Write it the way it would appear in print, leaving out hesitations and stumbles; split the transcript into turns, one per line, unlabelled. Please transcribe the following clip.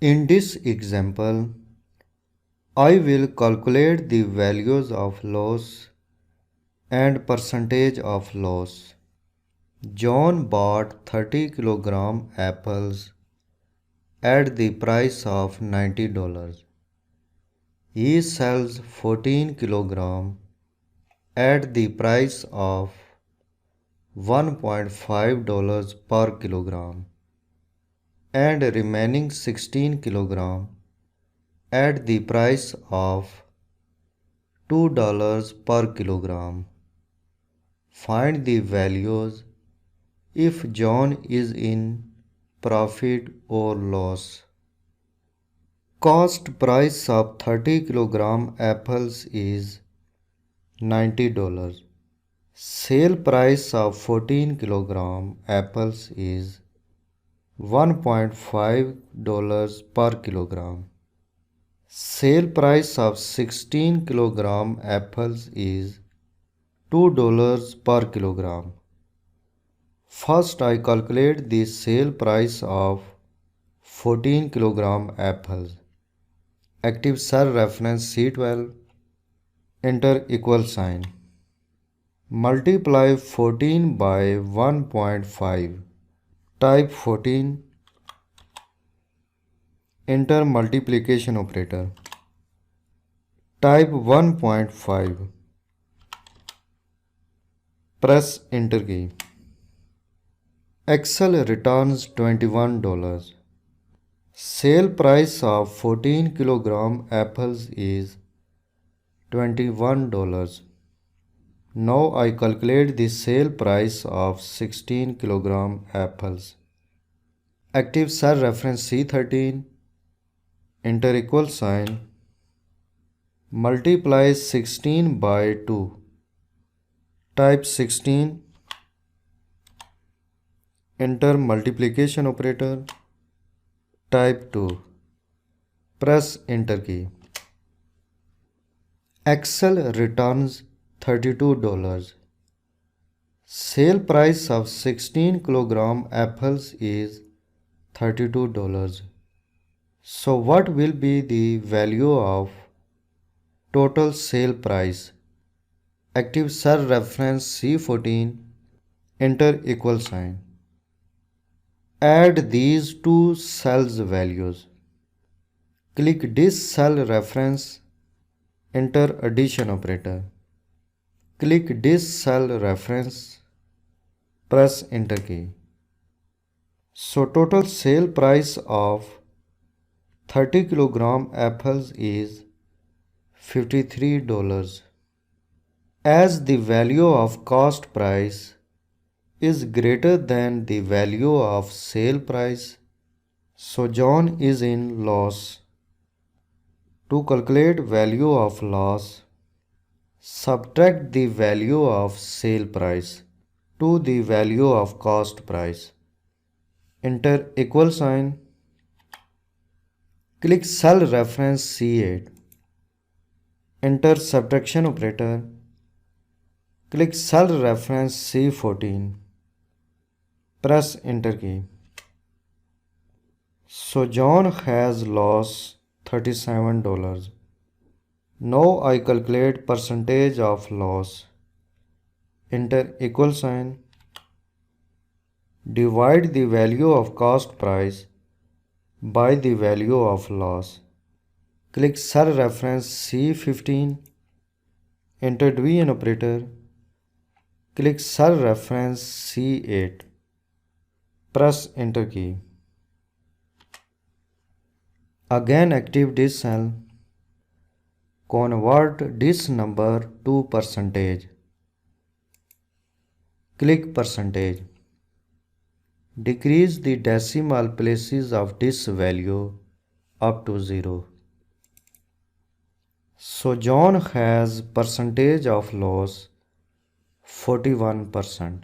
In this example, I will calculate the values of loss and percentage of loss. John bought 30 kilogram apples at the price of $90. He sells 14 kilogram at the price of $1.5 per kilogram and remaining 16 kilogram at the price of $2 per kilogram. Find the values if John is in profit or loss. Cost price of 30 kilogram apples is $90. Sale price of 14 kilogram apples is $1.5 per kilogram. Sale price of 16 kilogram apples is $2 per kilogram. First, I calculate the sale price of 14 kilogram apples. Active cell reference C12. Enter equal sign. Multiply 14 by 1.5. Type 14. Enter multiplication operator. Type 1.5. Press enter key. Excel returns $21. Sale price of 14 kilogram apples is $21. Now I calculate the sale price of 16 kilogram apples. Active cell reference C13. Enter equal sign. Multiply 16 by 2. Type 16. Enter multiplication operator. Type 2. Press enter key. Excel returns $32. Sale price of 16 kilogram apples is $32. So what will be the value of total sale price? Active cell reference C14. Enter equal sign. Add these two cells values. Click this cell reference. Enter addition operator. Click this cell reference. Press enter key. So total sale price of 30 kilogram apples is $53. As the value of cost price is greater than the value of sale price, so John is in loss. To calculate value of loss, subtract the value of sale price to the value of cost price. Enter equal sign. Click cell reference C8. Enter subtraction operator. Click cell reference C14. Press enter key. So John has lost $37. Now I calculate percentage of loss. Enter equal sign. Divide the value of cost price by the value of loss. Click cell reference C15. Enter division operator. Click cell reference C8. Press enter key. Again active this cell. Convert this number to percentage. Click percentage. Decrease the decimal places of this value up to 0. So John has percentage of loss 41%.